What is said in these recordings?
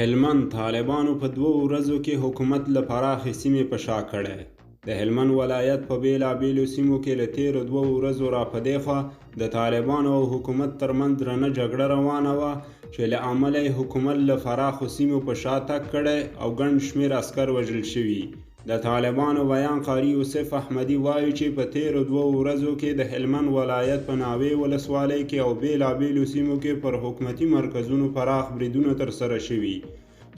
هلمند طالبانو په 2 ورځو کې حکومت له پراخې سیمې په شا کړی. د هلمند ولایت په بیلابیلو سیمو کې له تیرو 2 ورځو را په دې خوا د طالبانو او حکومت ترمنځ درنه جګړه روانه وه چې له امله یې حکومت له پراخو سیمو په شا تګ کړی او ګڼ شمېر عسکر وژل شوي. د طالبانو بیان قاري یوسف احمدي وایي چې په تیرو 2 ورځو کې د هلمند ولایت په ناوې ولسوالۍ کې او بیلابیلو سیمو کې پر حکومتي مرکزونو پراخ بریدونه ترسره شوي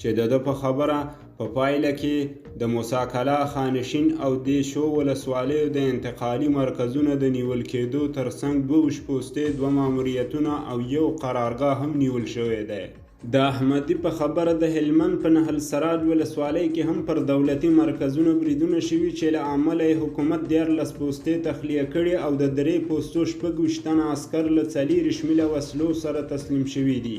چې د ده په خبره په پایله کې د موسی کلا خانشین او دیشو ولسوالیو د انتقالي مرکزونو د نیول کېدو ترڅنګ 22 پوستې 2 ماموریتونه او 1 قرارګاه هم نیول شوی دی. د احمدي په خبره د هلمند په نهل سراج ولسوالۍ کې هم پر دولتي مرکزونو بریدونه شوي چې له امله یې حکومت 14 پوستې تخلیه کړي او د 3 پوستو 26 تنه عسکر له 4 شمیله وسلو سره تسلیم شوي دي.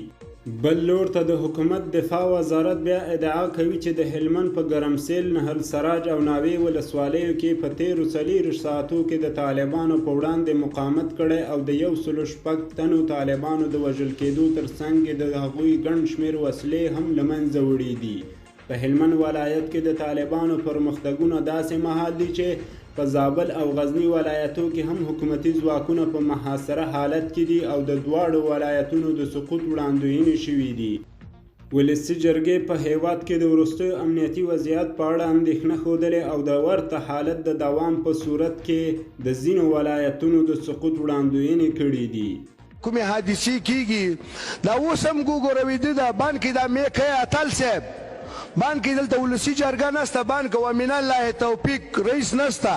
بل لور ته د حکومت دفاع وزارت بیا ادعا کوي چې د هلمند په ګرمسیل، نهل سراج او ناوې ولسوالیو کې په تیرو 4 ساعتو کې د طالبانو په وړاندې مقاومت کړی او د 106 تنو طالبانو د وژل کېدو ترڅنګ د هغوی ګڼ شمېر وسلې هم له منځه وړي دي. په هلمند ولایت کې د طالبانو پرمختګونه داسې مهال دي چې په زابل او غزنی ولایتو کې هم حکومتي ځواکونه په محاصره حالت کې دي او د دواړو ولایتونو د سقوط وړاندوینې شوي دي. ولسي جرګې په هیواد کې د وروستیو امنیتي وضعیت په اړه اندېښنه ښودلې او د ورته حالت د دوام په صورت کې د ځینو ولایتونو د سقوط وړاندوینې کړي دي. کومې حادثې کیږي دا اوس هم ګوګورویده ده بانکې دا میکه اتل صاحب بانکې دلته ولسي جرګه نسته، بانک و من الله توفیق رئیس نسته.